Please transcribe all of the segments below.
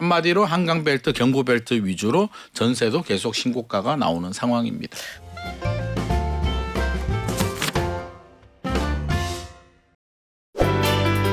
한마디로 한강벨트, 경부벨트 위주로 전세도 계속 신고가가 나오는 상황입니다.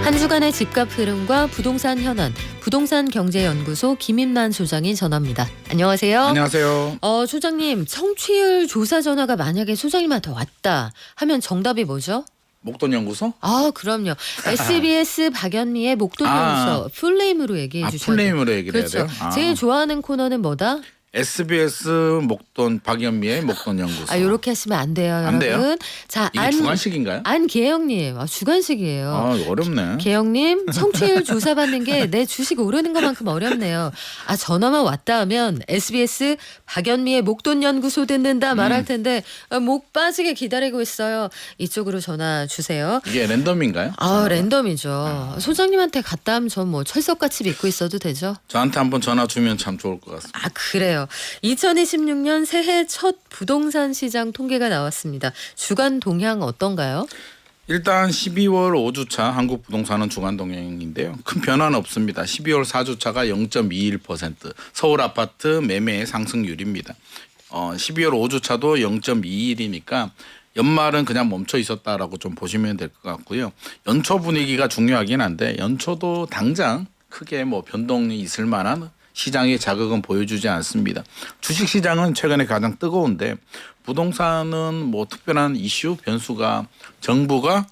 한 주간의 집값 흐름과 부동산 현안, 부동산경제연구소 김임란 소장이 전합니다. 안녕하세요. 안녕하세요. 소장님, 청취율 조사 전화가 만약에 소장님한테 왔다 하면 정답이 뭐죠? 목돈연구소? 그럼요. SBS 박연미의 목돈연구소 풀네임으로 얘기해 주셔야 돼요. 풀네임으로 얘기를 그렇죠. 해야 돼요? 제일 좋아하는 코너는 뭐다? SBS 목돈 박연미의 목돈연구소. 이렇게 하시면 안 돼요, 안 여러분. 돼요? 자, 이게 주간식인가요? 안계영님, 주간식이에요. 어렵네. 계영님, 청취율 조사 받는 게 내 주식 오르는 것만큼 어렵네요. 전화만 왔다 하면 SBS 박연미의 목돈연구소 듣는다 말할 텐데 목 빠지게 기다리고 있어요. 이쪽으로 전화 주세요. 이게 랜덤인가요? 랜덤이죠. 소장님한테 갔다 하면 전 뭐 철석같이 믿고 있어도 되죠. 저한테 한번 전화 주면 참 좋을 것 같습니다. 그래요. 2026년 새해 첫 부동산 시장 통계가 나왔습니다. 주간 동향 어떤가요? 일단 12월 5주차 한국 부동산은 주간 동향인데요. 큰 변화는 없습니다. 12월 4주차가 0.21%, 서울 아파트 매매의 상승률입니다. 12월 5주차도 0.21이니까 연말은 그냥 멈춰 있었다라고 좀 보시면 될 것 같고요. 연초 분위기가 중요하긴 한데 연초도 당장 크게 변동이 있을 만한 시장의 자극은 보여주지 않습니다. 주식시장은 최근에 가장 뜨거운데 부동산은 특별한 이슈 변수가 정부가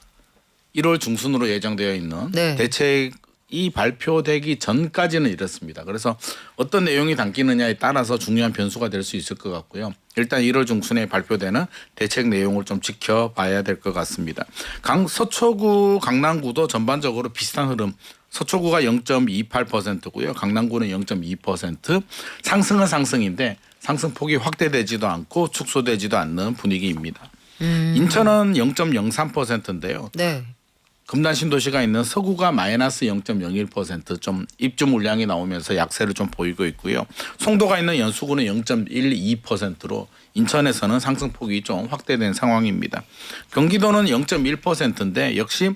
1월 중순으로 예정되어 있는 대책이 발표되기 전까지는 이렇습니다. 그래서 어떤 내용이 담기느냐에 따라서 중요한 변수가 될 수 있을 것 같고요. 일단 1월 중순에 발표되는 대책 내용을 좀 지켜봐야 될 것 같습니다. 서초구, 강남구도 전반적으로 비슷한 흐름. 서초구가 0.28%고요. 강남구는 0.2%. 상승은 상승인데 상승폭이 확대되지도 않고 축소되지도 않는 분위기입니다. 인천은 0.03%인데요. 네. 금단 신도시가 있는 서구가 마이너스 0.01% 좀 입주 물량이 나오면서 약세를 좀 보이고 있고요. 송도가 있는 연수구는 0.12%로 인천에서는 상승폭이 좀 확대된 상황입니다. 경기도는 0.1%인데 역시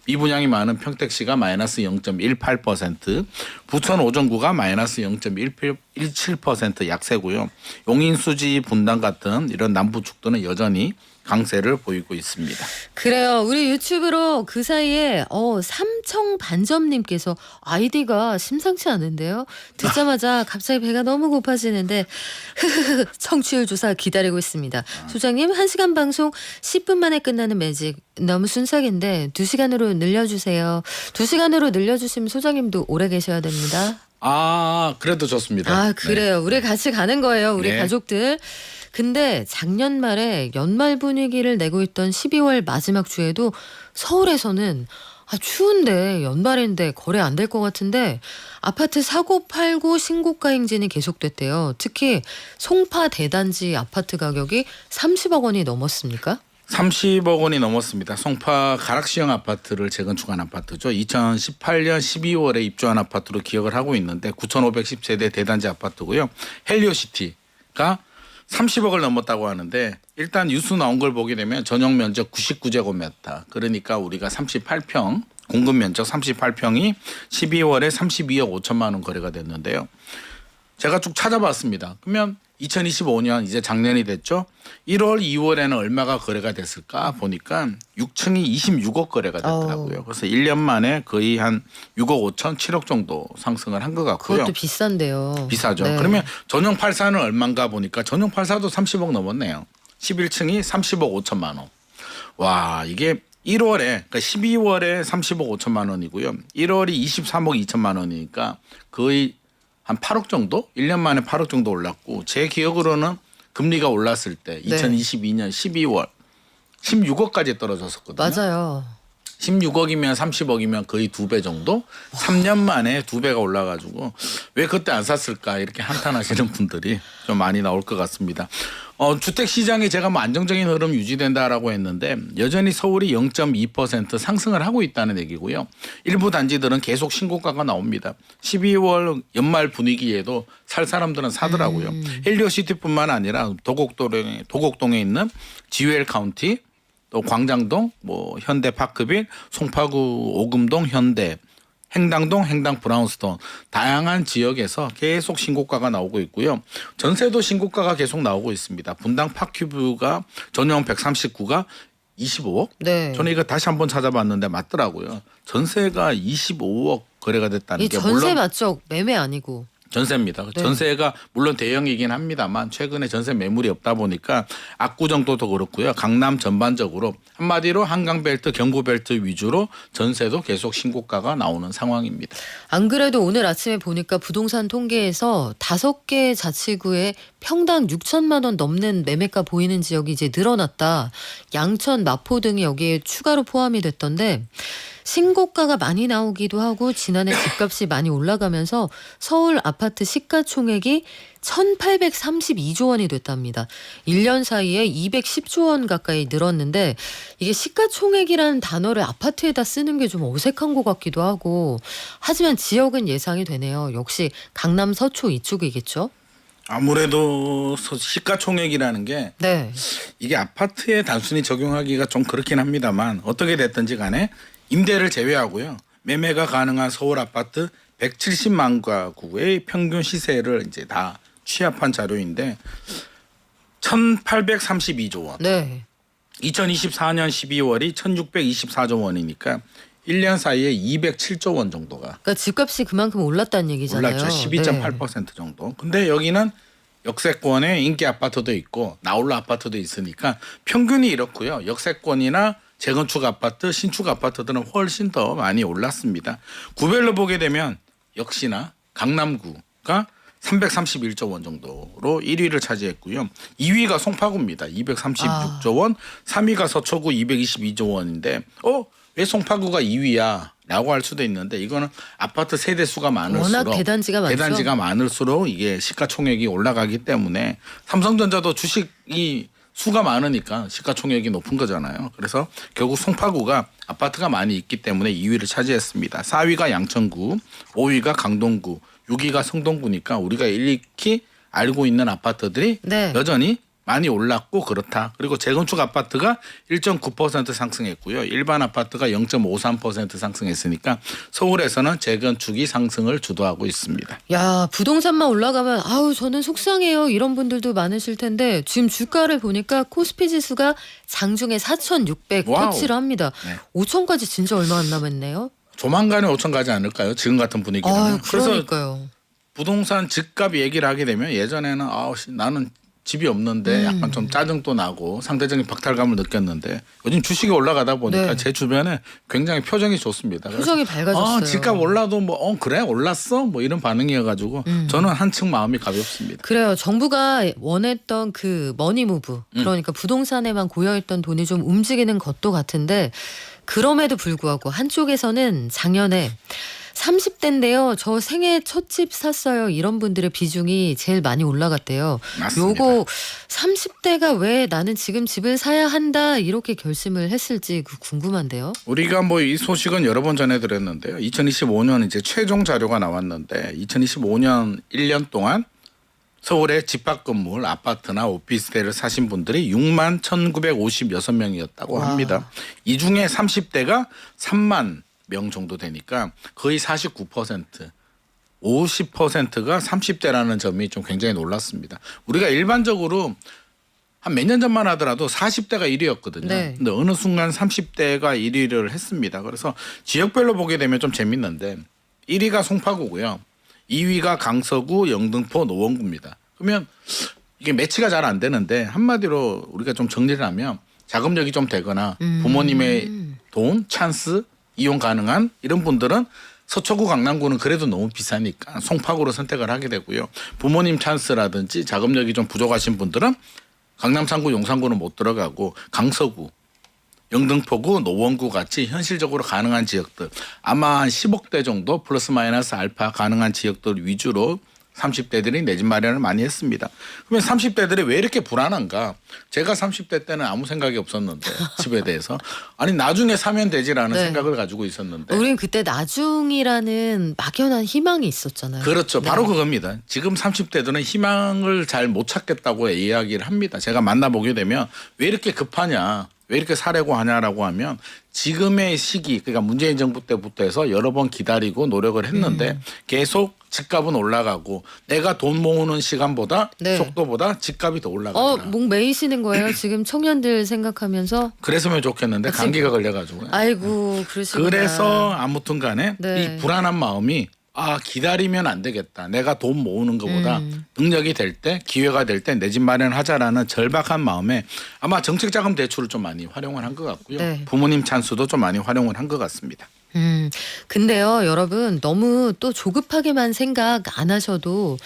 미분양이 많은 평택시가 마이너스 0.18%, 부천 오정구가 마이너스 0.17% 약세고요. 용인, 수지, 분당 같은 이런 남부축도는 여전히 강세를 보이고 있습니다. 그래요. 우리 유튜브로 그 사이에 삼청반점님께서 아이디가 심상치 않은데요. 듣자마자 갑자기 배가 너무 고파지는데 청취율 조사 기다리고 있습니다. 소장님 1시간 방송 10분 만에 끝나는 매직 너무 순삭인데 2시간으로 늘려주세요. 2시간으로 늘려주시면 소장님도 오래 계셔야 됩니다. 그래도 좋습니다. 그래요. 우리 같이 가는 거예요. 우리 가족들. 근데 작년 말에 연말 분위기를 내고 있던 12월 마지막 주에도 서울에서는 추운데 연말인데 거래 안 될 것 같은데 아파트 사고 팔고 신고가 행진이 계속됐대요. 특히 송파 대단지 아파트 가격이 30억 원이 넘었습니까? 30억 원이 넘었습니다. 송파 가락시형 아파트를 재건축한 아파트죠. 2018년 12월에 입주한 아파트로 기억을 하고 있는데 9,510세대 대단지 아파트고요. 헬리오시티가 30억을 넘었다고 하는데 일단 뉴스 나온 걸 보게 되면 전용 면적 99제곱미터 그러니까 우리가 38평 공급 면적 38평이 12월에 32억 5천만 원 거래가 됐는데요. 제가 쭉 찾아봤습니다. 그러면 2025년 이제 작년이 됐죠. 1월, 2월에는 얼마가 거래가 됐을까 보니까 6층이 26억 거래가 됐더라고요. 그래서 1년 만에 거의 한 6억 5천, 7억 정도 상승을 한 것 같고요. 그것도 비싼데요. 비싸죠. 네. 그러면 전용 84는 얼마인가 보니까 전용 84도 30억 넘었네요. 11층이 30억 5천만 원. 와, 이게 1월에 그러니까 12월에 30억 5천만 원이고요. 1월이 23억 2천만 원이니까 거의 한 8억 정도? 1년 만에 8억 정도 올랐고 제 기억으로는 금리가 올랐을 때 2022년 12월 16억까지 떨어졌었거든요. 맞아요. 16억이면 30억이면 거의 2배 정도? 3년 만에 2배가 올라가지고 왜 그때 안 샀을까 이렇게 한탄하시는 분들이 좀 많이 나올 것 같습니다. 주택시장이 제가 안정적인 흐름 유지된다라고 했는데 여전히 서울이 0.2% 상승을 하고 있다는 얘기고요. 일부 단지들은 계속 신고가가 나옵니다. 12월 연말 분위기에도 살 사람들은 사더라고요. 헬리오시티뿐만 아니라 도곡동에 있는 지웰 카운티 또 광장동, 현대 파크빌, 송파구 오금동 현대, 행당동, 행당 브라운스톤 다양한 지역에서 계속 신고가가 나오고 있고요. 전세도 신고가가 계속 나오고 있습니다. 분당 파큐브가 전용 139가 25억? 네. 저는 이거 다시 한번 찾아봤는데 맞더라고요. 전세가 25억 거래가 됐다는 이 게 전세 물론 맞죠? 매매 아니고. 전세입니다. 네. 전세가 물론 대형이긴 합니다만 최근에 전세 매물이 없다 보니까 압구정도도 그렇고요. 강남 전반적으로 한마디로 한강벨트, 경부벨트 위주로 전세도 계속 신고가가 나오는 상황입니다. 안 그래도 오늘 아침에 보니까 부동산 통계에서 5개 자치구에 평당 6천만 원 넘는 매매가 보이는 지역이 이제 늘어났다. 양천, 마포 등이 여기에 추가로 포함이 됐던데 신고가가 많이 나오기도 하고 지난해 집값이 많이 올라가면서 서울 아파트 시가총액이 1,832조 원이 됐답니다. 1년 사이에 210조 원 가까이 늘었는데 이게 시가총액이라는 단어를 아파트에다 쓰는 게 좀 어색한 것 같기도 하고 하지만 지역은 예상이 되네요. 역시 강남 서초 이쪽이겠죠? 아무래도 시가총액이라는 게 네. 이게 아파트에 단순히 적용하기가 좀 그렇긴 합니다만 어떻게 됐든지 간에 임대를 제외하고요. 매매가 가능한 서울 아파트 170만 가구의 평균 시세를 이제 다 취합한 자료인데 1,832조 원. 네. 2024년 12월이 1,624조 원이니까 1년 사이에 207조 원 정도가 그러니까 집값이 그만큼 올랐다는 얘기잖아요. 올랐죠. 12.8% 정도. 근데 여기는 역세권에 인기 아파트도 있고 나홀로 아파트도 있으니까 평균이 이렇고요. 역세권이나 재건축 아파트, 신축 아파트들은 훨씬 더 많이 올랐습니다. 구별로 보게 되면 역시나 강남구가 331조 원 정도로 1위를 차지했고요. 2위가 송파구입니다. 236조 원, 3위가 서초구 222조 원인데 왜 송파구가 2위야? 라고 할 수도 있는데 이거는 아파트 세대 수가 많을수록 워낙 대단지가 많죠. 대단지가 많을수록 이게 시가총액이 올라가기 때문에 삼성전자도 주식이 수가 많으니까 시가총액이 높은 거잖아요. 그래서 결국 송파구가 아파트가 많이 있기 때문에 2위를 차지했습니다. 4위가 양천구, 5위가 강동구, 6위가 성동구니까 우리가 일익히 알고 있는 아파트들이 네. 여전히 많이 올랐고 그렇다. 그리고 재건축 아파트가 1.9% 상승했고요. 일반 아파트가 0.53% 상승했으니까 서울에서는 재건축이 상승을 주도하고 있습니다. 야, 부동산만 올라가면 아우 저는 속상해요. 이런 분들도 많으실 텐데 지금 주가를 보니까 코스피 지수가 장중에 4,600 와우. 터치를 합니다. 네. 5천까지 진짜 얼마 안 남았네요. 조만간에 5천 가지 않을까요? 지금 같은 분위기라면. 그래서 그러니까요. 부동산 집값 얘기를 하게 되면 예전에는 나는 집이 없는데 약간 좀 짜증도 나고 상대적인 박탈감을 느꼈는데 요즘 주식이 올라가다 보니까 네. 제 주변에 굉장히 표정이 좋습니다. 표정이 밝아졌어요. 집값 올라도 그래 올랐어 이런 반응이어가지고 저는 한층 마음이 가볍습니다. 그래요. 정부가 원했던 그 머니무브 그러니까 부동산에만 고여있던 돈이 좀 움직이는 것도 같은데 그럼에도 불구하고 한쪽에서는 작년에 30대인데요. 저 생애 첫 집 샀어요. 이런 분들의 비중이 제일 많이 올라갔대요. 맞습니다. 요거 30대가 왜 나는 지금 집을 사야 한다 이렇게 결심을 했을지 궁금한데요. 우리가 이 소식은 여러 번 전해드렸는데요. 2025년 이제 최종 자료가 나왔는데 2025년 1년 동안 서울의 집합 건물, 아파트나 오피스텔을 사신 분들이 6만 1,956명이었다고 합니다. 이 중에 30대가 3만 명 정도 되니까 거의 49%, 50%가 30대라는 점이 좀 굉장히 놀랐습니다. 우리가 일반적으로 한 몇 년 전만 하더라도 40대가 1위였거든요. 네. 근데 어느 순간 30대가 1위를 했습니다. 그래서 지역별로 보게 되면 좀 재밌는데 1위가 송파구고요. 2위가 강서구, 영등포, 노원구입니다. 그러면 이게 매치가 잘 안 되는데 한마디로 우리가 좀 정리를 하면 자금력이 좀 되거나 부모님의 돈, 찬스 이용 가능한 이런 분들은 서초구 강남구는 그래도 너무 비싸니까 송파구로 선택을 하게 되고요. 부모님 찬스라든지 자금력이 좀 부족하신 분들은 강남 3구 용산구는 못 들어가고 강서구 영등포구 노원구 같이 현실적으로 가능한 지역들 아마 한 10억대 정도 플러스 마이너스 알파 가능한 지역들 위주로 30대들이 내 집 마련을 많이 했습니다. 그러면 30대들이 왜 이렇게 불안한가? 제가 30대 때는 아무 생각이 없었는데 집에 대해서 아니 나중에 사면 되지라는 네. 생각을 가지고 있었는데 우린 그때 나중이라는 막연한 희망이 있었잖아요. 그렇죠. 네. 바로 그겁니다. 지금 30대들은 희망을 잘 못 찾겠다고 이야기를 합니다. 제가 만나보게 되면 왜 이렇게 급하냐. 왜 이렇게 사려고 하냐라고 하면 지금의 시기 그러니까 문재인 정부 때부터 해서 여러 번 기다리고 노력을 했는데 계속 집값은 올라가고 내가 돈 모으는 시간보다 네. 속도보다 집값이 더 올라가더라. 목 메이시는 거예요. 지금 청년들 생각하면서. 그랬으면 좋겠는데 감기가 걸려가지고. 아이고 그러시구나. 그래서 아무튼 간에 네. 이 불안한 마음이 기다리면 안 되겠다. 내가 돈 모으는 것보다 능력이 될 때 기회가 될 때 내 집 마련하자라는 절박한 마음에 아마 정책자금 대출을 좀 많이 활용을 한 것 같고요. 네. 부모님 찬스도 좀 많이 활용을 한 것 같습니다. 근데요, 여러분 너무 또 조급하게만 생각 안 하셔도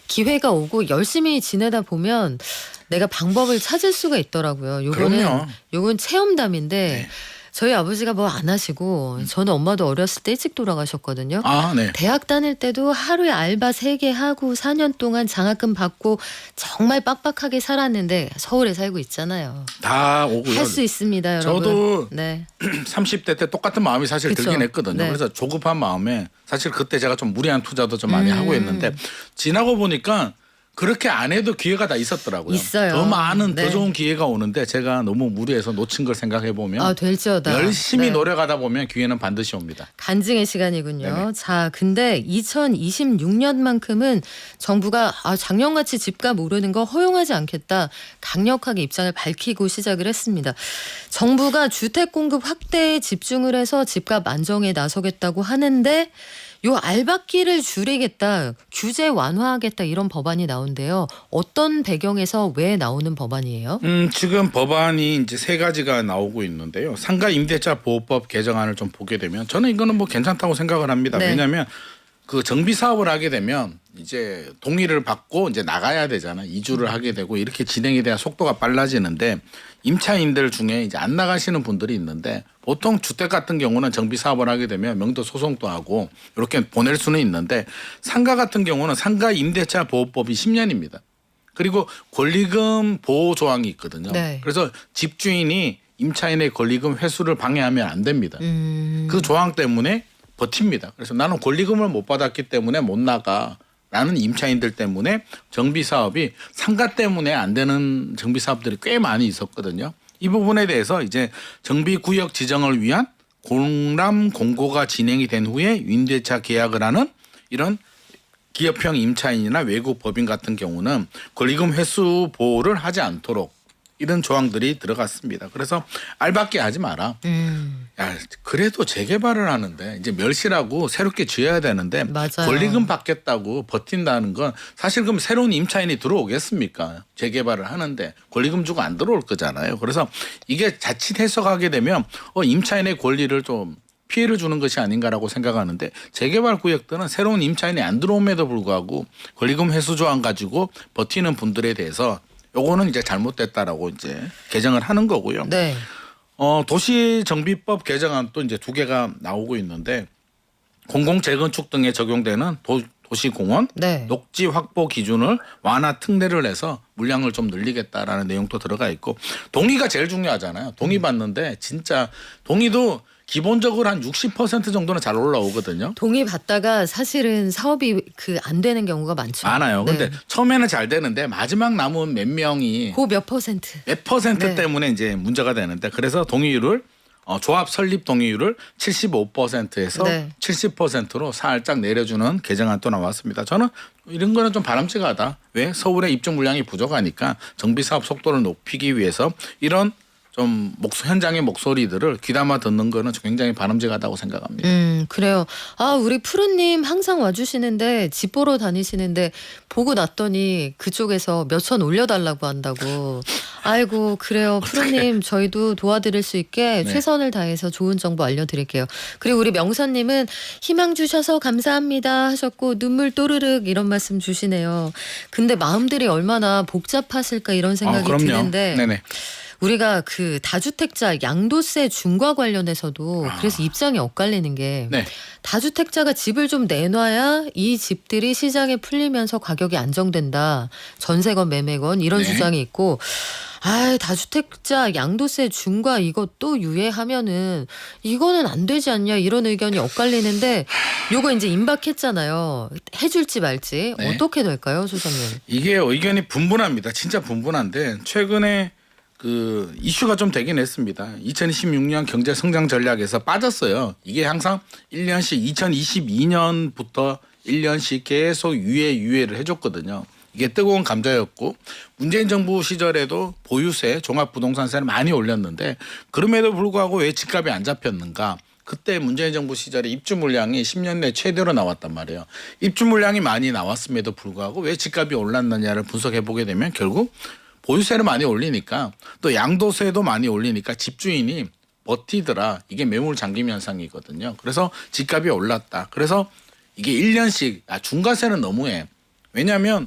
기회가 오고 열심히 지내다 보면 내가 방법을 찾을 수가 있더라고요. 그럼요. 요건 체험담인데 네. 저희 아버지가 뭐 안 하시고 저는 엄마도 어렸을 때 일찍 돌아가셨거든요. 네. 대학 다닐 때도 하루에 알바 3개 하고 4년 동안 장학금 받고 정말 빡빡하게 살았는데 서울에 살고 있잖아요. 다 오고요. 할 수 있습니다, 여러분. 저도 네. 30대 때 똑같은 마음이 사실 그쵸. 들긴 했거든요. 네. 그래서 조급한 마음에 사실 그때 제가 좀 무리한 투자도 좀 많이 하고 했는데 지나고 보니까 그렇게 안 해도 기회가 다 있었더라고요. 있어요. 더 많은 네. 더 좋은 기회가 오는데 제가 너무 무리해서 놓친 걸 생각해 보면 될지어다. 열심히 네. 노력하다 보면 기회는 반드시 옵니다. 간증의 시간이군요. 네네. 자, 근데 2026년만큼은 정부가 작년같이 집값 오르는 거 허용하지 않겠다. 강력하게 입장을 밝히고 시작을 했습니다. 정부가 주택 공급 확대에 집중을 해서 집값 안정에 나서겠다고 하는데 요 알박기를 줄이겠다, 규제 완화하겠다 이런 법안이 나온대요. 어떤 배경에서 왜 나오는 법안이에요? 지금 법안이 이제 3가지가 나오고 있는데요. 상가 임대차 보호법 개정안을 좀 보게 되면 저는 이거는 뭐 괜찮다고 생각을 합니다. 네. 왜냐하면 그 정비 사업을 하게 되면 이제 동의를 받고 이제 나가야 되잖아. 이주를 하게 되고 이렇게 진행이 돼야 속도가 빨라지는데 임차인들 중에 이제 안 나가시는 분들이 있는데 보통 주택 같은 경우는 정비 사업을 하게 되면 명도 소송도 하고 이렇게 보낼 수는 있는데 상가 같은 경우는 상가 임대차 보호법이 10년입니다. 그리고 권리금 보호 조항이 있거든요. 네. 그래서 집주인이 임차인의 권리금 회수를 방해하면 안 됩니다. 그 조항 때문에 버팁니다. 그래서 나는 권리금을 못 받았기 때문에 못 나가. 라는 임차인들 때문에 정비 사업이 상가 때문에 안 되는 정비 사업들이 꽤 많이 있었거든요. 이 부분에 대해서 이제 정비 구역 지정을 위한 공람 공고가 진행이 된 후에 임대차 계약을 하는 이런 기업형 임차인이나 외국 법인 같은 경우는 권리금 회수 보호를 하지 않도록 이런 조항들이 들어갔습니다. 그래서 알박기 하지 마라. 야, 그래도 재개발을 하는데 이제 멸실하고 새롭게 지어야 되는데 맞아요. 권리금 받겠다고 버틴다는 건 사실 그럼 새로운 임차인이 들어오겠습니까? 재개발을 하는데 권리금 주고 안 들어올 거잖아요. 그래서 이게 자칫 해석하게 되면 임차인의 권리를 좀 피해를 주는 것이 아닌가라고 생각하는데 재개발 구역들은 새로운 임차인이 안 들어옴에도 불구하고 권리금 회수 조항 가지고 버티는 분들에 대해서 요거는 이제 잘못됐다라고 이제 개정을 하는 거고요. 네. 도시정비법 개정안도 이제 2개가 나오고 있는데 공공 재건축 등에 적용되는 도시공원 네. 녹지 확보 기준을 완화 특례를 해서 물량을 좀 늘리겠다라는 내용도 들어가 있고 동의가 제일 중요하잖아요. 동의 받는데 진짜 동의도 기본적으로 한 60% 정도는 잘 올라오거든요. 동의 받다가 사실은 사업이 안 되는 경우가 많죠. 많아요. 네. 근데 처음에는 잘 되는데 마지막 남은 몇 명이 그 몇 퍼센트. 몇 퍼센트 네. 때문에 이제 문제가 되는데 그래서 동의율을 조합 설립 동의율을 75%에서 네. 70%로 살짝 내려주는 개정안도 나왔습니다. 저는 이런 거는 좀 바람직하다. 왜? 서울의 입주 물량이 부족하니까 정비 사업 속도를 높이기 위해서 이런 좀 현장의 목소리들을 귀담아 듣는 거는 굉장히 바람직하다고 생각합니다. 그래요. 우리 푸르님 항상 와주시는데 집 보러 다니시는데 보고 났더니 그쪽에서 몇천 올려달라고 한다고. 아이고 그래요. 푸르님 저희도 도와드릴 수 있게 네. 최선을 다해서 좋은 정보 알려드릴게요. 그리고 우리 명선님은 희망 주셔서 감사합니다 하셨고 눈물 또르륵 이런 말씀 주시네요. 근데 마음들이 얼마나 복잡하실까 이런 생각이 그럼요. 드는데 네네. 우리가 그 다주택자 양도세 중과 관련해서도 그래서 입장이 엇갈리는 게 네. 다주택자가 집을 좀 내놔야 이 집들이 시장에 풀리면서 가격이 안정된다. 전세건 매매건 이런 네. 주장이 있고 다주택자 양도세 중과 이것도 유예하면은 이거는 안 되지 않냐 이런 의견이 엇갈리는데 요거 이제 임박했잖아요. 해줄지 말지 네. 어떻게 될까요, 소장님? 이게 의견이 분분합니다. 진짜 분분한데 최근에 그 이슈가 좀 되긴 했습니다. 2026년 경제 성장 전략에서 빠졌어요. 이게 항상 1년씩 2022년부터 1년씩 계속 유예를 해줬거든요. 이게 뜨거운 감자였고 문재인 정부 시절에도 보유세, 종합부동산세를 많이 올렸는데 그럼에도 불구하고 왜 집값이 안 잡혔는가? 그때 문재인 정부 시절에 입주 물량이 10년 내 최대로 나왔단 말이에요. 입주 물량이 많이 나왔음에도 불구하고 왜 집값이 올랐느냐를 분석해 보게 되면 결국 보유세를 많이 올리니까 또 양도세도 많이 올리니까 집주인이 버티더라. 이게 매물 잠김 현상이거든요. 그래서 집값이 올랐다. 그래서 이게 1년씩 중과세는 너무해. 왜냐하면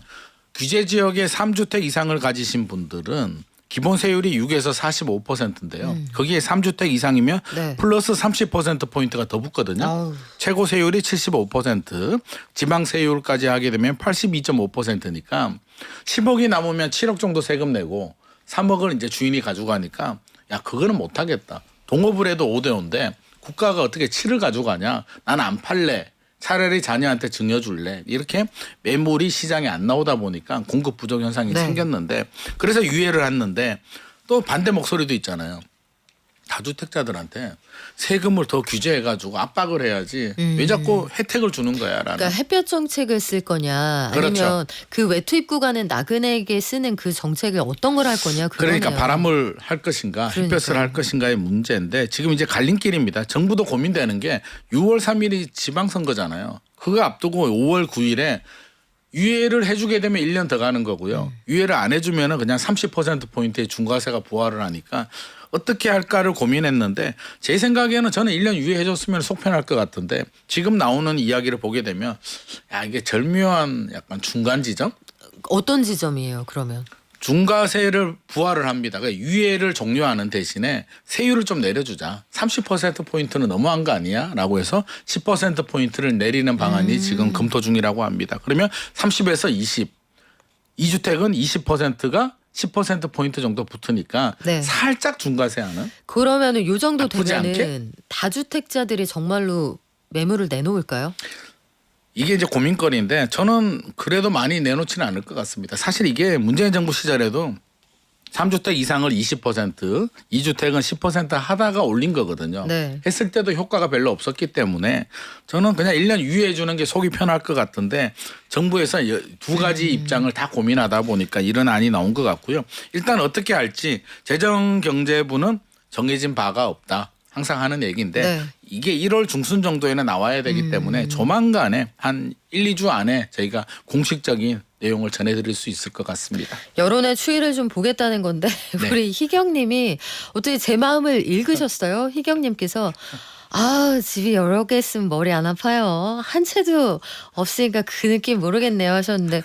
규제 지역에 3주택 이상을 가지신 분들은 기본 세율이 6에서 45%인데요. 거기에 3주택 이상이면 네. 플러스 30%포인트가 더 붙거든요. 아우. 최고 세율이 75%, 지방 세율까지 하게 되면 82.5%니까 10억이 남으면 7억 정도 세금 내고 3억을 이제 주인이 가져가니까 야 그거는 못하겠다. 동업을 해도 5대5인데 국가가 어떻게 7을 가져가냐. 난 안 팔래. 차라리 자녀한테 증여줄래. 이렇게 매물이 시장에 안 나오다 보니까 공급 부족 현상이 네. 생겼는데 그래서 유예를 했는데 또 반대 목소리도 있잖아요. 다주택자들한테 세금을 더 규제해가지고 압박을 해야지 왜 자꾸 혜택을 주는 거야라는. 그러니까 햇볕 정책을 쓸 거냐 아니면 그렇죠. 그 외투 입고 가는 나그네에게 쓰는 그 정책을 어떤 걸 할 거냐 그거네요. 그러니까 바람을 할 것인가 햇볕을 그러니까요. 할 것인가의 문제인데 지금 이제 갈림길입니다. 정부도 고민되는 게 6월 3일이 지방선거잖아요. 그거 앞두고 5월 9일에 유예를 해주게 되면 1년 더 가는 거고요. 유예를 안 해주면 그냥 30%포인트의 중과세가 부과를 하니까 어떻게 할까를 고민했는데 제 생각에는 저는 1년 유예해줬으면 속편할 것 같은데 지금 나오는 이야기를 보게 되면 야 이게 절묘한 약간 중간 지점? 어떤 지점이에요 그러면? 중과세를 부과를 합니다. 그러니까 유예를 종료하는 대신에 세율을 좀 내려주자. 30%포인트는 너무한 거 아니야? 라고 해서 10%포인트를 내리는 방안이 지금 검토 중이라고 합니다. 그러면 30에서 20. 2주택은 20%가 10%포인트 정도 붙으니까 네. 살짝 중과세하는. 그러면은 요 정도 나쁘지 되면은 다주택자들이 정말로 매물을 내놓을까요? 이게 이제 고민거리인데 저는 그래도 많이 내놓지는 않을 것 같습니다. 사실 이게 문재인 정부 시절에도 3주택 이상을 20%, 2주택은 10% 하다가 올린 거거든요. 네. 했을 때도 효과가 별로 없었기 때문에 저는 그냥 1년 유예해 주는 게 속이 편할 것 같은데 정부에서 두 가지 입장을 다 고민하다 보니까 이런 안이 나온 것 같고요. 일단 어떻게 할지 재정경제부는 정해진 바가 없다. 항상 하는 얘기인데 네. 이게 1월 중순 정도에는 나와야 되기 때문에 조만간에 한 1, 2주 안에 저희가 공식적인 내용을 전해드릴 수 있을 것 같습니다. 여론의 추이를 좀 보겠다는 건데 네. 우리 희경님이 어떻게 제 마음을 읽으셨어요? 희경님께서 집이 여러 개 있으면 머리 안 아파요. 한 채도 없으니까 그 느낌 모르겠네요 하셨는데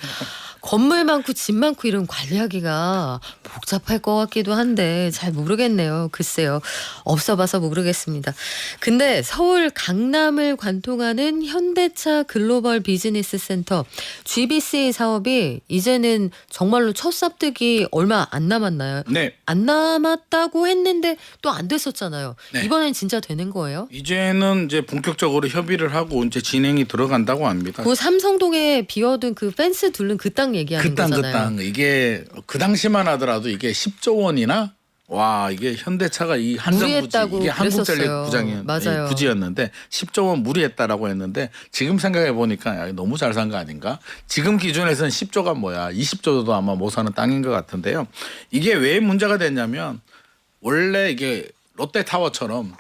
건물 많고 집 많고 이런 관리하기가 복잡할 것 같기도 한데 잘 모르겠네요. 글쎄요. 없어봐서 모르겠습니다. 근데 서울 강남을 관통하는 현대차 글로벌 비즈니스 센터 GBC 사업이 이제는 정말로 첫 삽뜨기 얼마 안 남았나요? 네. 안 남았다고 했는데 또 안 됐었잖아요. 네. 이번엔 진짜 되는 거예요? 이제는 이제 본격적으로 협의를 하고 이제 진행이 들어간다고 합니다. 그 삼성동에 비어둔 그 펜스 둘른 그 땅 얘기하는 거잖아요. 그 땅 이게 그 당시만 하더라도 이게 10조 원이나 와 이게 현대차가 이 한정부지 무리했다고 이게 한국전력 그랬었어요. 맞아요. 부지였는데 10조 원 무리했다라고 했는데 지금 생각해 보니까 야, 너무 잘 산 거 아닌가? 지금 기준에서는 10조가 뭐야? 20조도 아마 못 사는 땅인 것 같은데요. 이게 왜 문제가 됐냐면 원래 이게 롯데타워처럼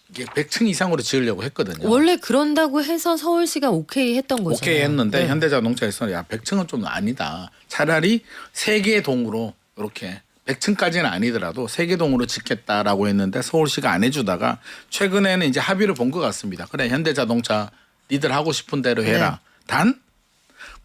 이게 100층 이상으로 지으려고 했거든요. 원래 그런다고 해서 서울시가 오케이 했던 거잖아요. 오케이 했는데 네. 현대자동차에서 야 100층은 좀 아니다. 차라리 3개의 동으로 이렇게 100층까지는 아니더라도 3개 동으로 짓겠다라고 했는데 서울시가 안 해주다가 최근에는 이제 합의를 본 것 같습니다. 그래 현대자동차 니들 하고 싶은 대로 해라. 단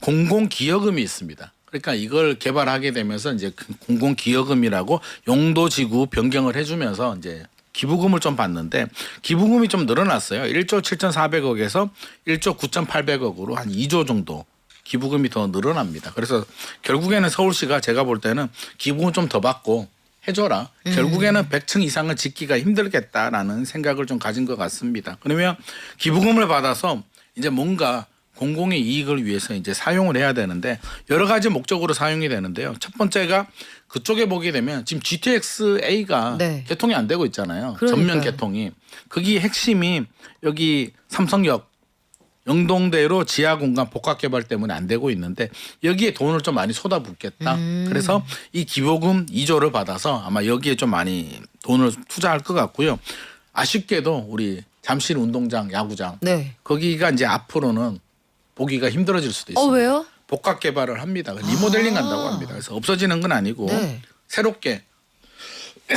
공공기여금이 있습니다. 그러니까 이걸 개발하게 되면서 이제 공공기여금이라고 용도지구 변경을 해주면서 이제 기부금을 좀 받는데 기부금이 좀 늘어났어요. 1조 7,400억에서 1조 9,800억으로 한 2조 정도 기부금이 더 늘어납니다. 그래서 결국에는 서울시가 제가 볼 때는 기부금 좀 더 받고 해줘라. 결국에는 100층 이상을 짓기가 힘들겠다라는 생각을 좀 가진 것 같습니다. 그러면 기부금을 받아서 이제 뭔가 공공의 이익을 위해서 이제 사용을 해야 되는데 여러 가지 목적으로 사용이 되는데요. 첫 번째가 그쪽에 보게 되면 지금 GTX-A가 네. 개통이 안 되고 있잖아요. 그러니까요. 전면 개통이. 거기 핵심이 여기 삼성역 영동대로 지하 공간 복합 개발 때문에 안 되고 있는데 여기에 돈을 좀 많이 쏟아붓겠다. 그래서 이 기부금 2조를 받아서 아마 여기에 좀 많이 돈을 투자할 것 같고요. 아쉽게도 우리 잠실 운동장, 야구장 네. 거기가 이제 앞으로는 보기가 힘들어질 수도 있습니다. 왜요? 복합 개발을 합니다. 리모델링 한다고 합니다. 그래서 없어지는 건 아니고 네. 새롭게 이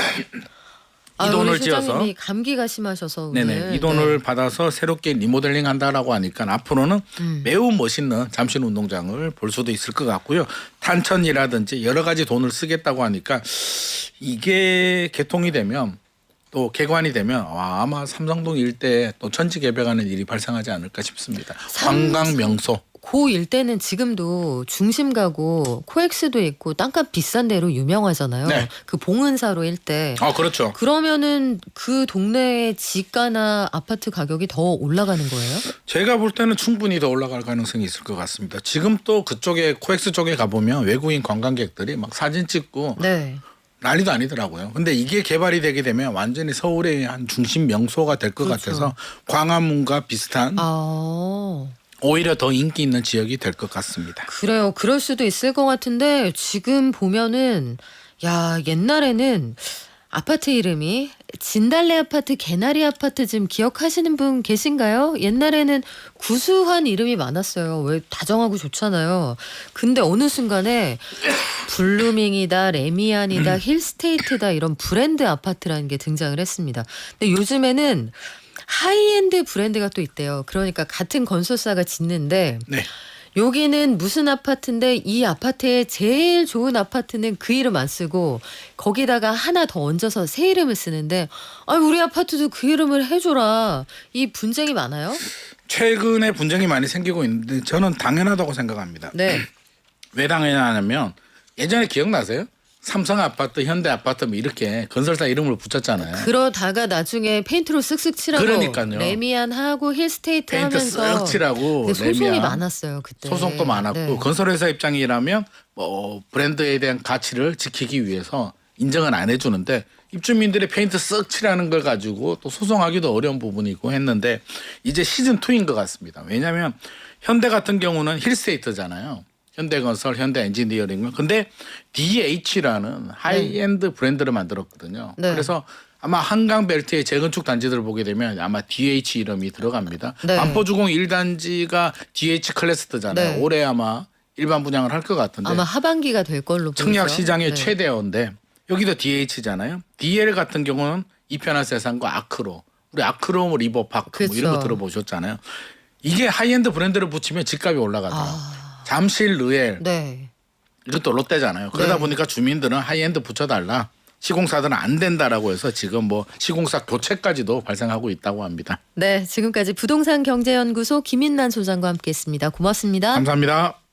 우리 돈을 지어서 실장님이 감기가 심하셔서 오늘. 네네 이 돈을 받아서 새롭게 리모델링 한다라고 하니까 앞으로는 매우 멋있는 잠실 운동장을 볼 수도 있을 것 같고요. 탄천이라든지 여러 가지 돈을 쓰겠다고 하니까 이게 개통이 되면 또 개관이 되면 아마 삼성동 일대에 또 천지 개벽하는 일이 발생하지 않을까 싶습니다. 관광 명소. 고 일대는 지금도 중심 가고 코엑스도 있고 땅값 비싼 데로 유명하잖아요. 네. 그 봉은사로 일대. 그렇죠. 그러면은 그 동네의 지가나 아파트 가격이 더 올라가는 거예요? 제가 볼 때는 충분히 더 올라갈 가능성이 있을 것 같습니다. 지금 또 그쪽에 코엑스 쪽에 가보면 외국인 관광객들이 막 사진 찍고 네. 난리도 아니더라고요. 근데 이게 개발이 되게 되면 완전히 서울의 한 중심 명소가 될 것 그렇죠. 같아서 광화문과 비슷한 오히려 더 인기 있는 지역이 될 것 같습니다. 그래요. 그럴 수도 있을 것 같은데 지금 보면은 옛날에는 아파트 이름이 진달래 아파트, 개나리 아파트 좀 기억하시는 분 계신가요? 옛날에는 구수한 이름이 많았어요. 왜 다정하고 좋잖아요. 근데 어느 순간에 블루밍이다, 레미안이다, 힐스테이트다 이런 브랜드 아파트라는 게 등장을 했습니다. 근데 요즘에는 하이엔드 브랜드가 또 있대요. 그러니까 같은 건설사가 짓는데 네. 여기는 무슨 아파트인데 이 아파트에 제일 좋은 아파트는 그 이름 안 쓰고 거기다가 하나 더 얹어서 새 이름을 쓰는데 우리 아파트도 그 이름을 해줘라. 이 분쟁이 많아요? 최근에 분쟁이 많이 생기고 있는데 저는 당연하다고 생각합니다. 네. 왜 당연하냐면 예전에 기억나세요? 삼성 아파트, 현대 아파트 뭐 이렇게 건설사 이름을 붙였잖아요. 그러다가 나중에 페인트로 쓱쓱 칠하고 그러니까요. 레미안하고 힐스테이트 페인트 하면서 쓱 칠하고 소송이 레미안. 많았어요 그때. 소송도 많았고 네. 건설회사 입장이라면 뭐 브랜드에 대한 가치를 지키기 위해서 인정은 안 해주는데 입주민들이 페인트 쓱 칠하는 걸 가지고 또 소송하기도 어려운 부분이고 했는데 이제 시즌 2인 것 같습니다. 왜냐하면 현대 같은 경우는 힐스테이트잖아요. 현대건설, 현대엔지니어링. 근데 DH라는 하이엔드 브랜드를 만들었거든요. 네. 그래서 아마 한강 벨트의 재건축 단지들을 보게 되면 아마 DH 이름이 들어갑니다. 네. 반포주공 1단지가 DH 클래스트잖아요. 네. 올해 아마 일반 분양을 할 것 같은데 아마 하반기가 될 걸로 보이죠. 청약 시장의 네. 최대어인데 여기도 DH잖아요. DL 같은 경우는 이편한 세상과 아크로, 우리 아크로 리버파크 그렇죠. 뭐 이런 거 들어보셨잖아요. 이게 하이엔드 브랜드를 붙이면 집값이 올라가더라고요. 잠실 르엘 네. 이것도 롯데잖아요. 그러다 네. 보니까 주민들은 하이엔드 붙여달라. 시공사들은 안 된다라고 해서 지금 뭐 시공사 교체까지도 발생하고 있다고 합니다. 네, 지금까지 부동산 경제연구소 김인란 소장과 함께했습니다. 고맙습니다. 감사합니다.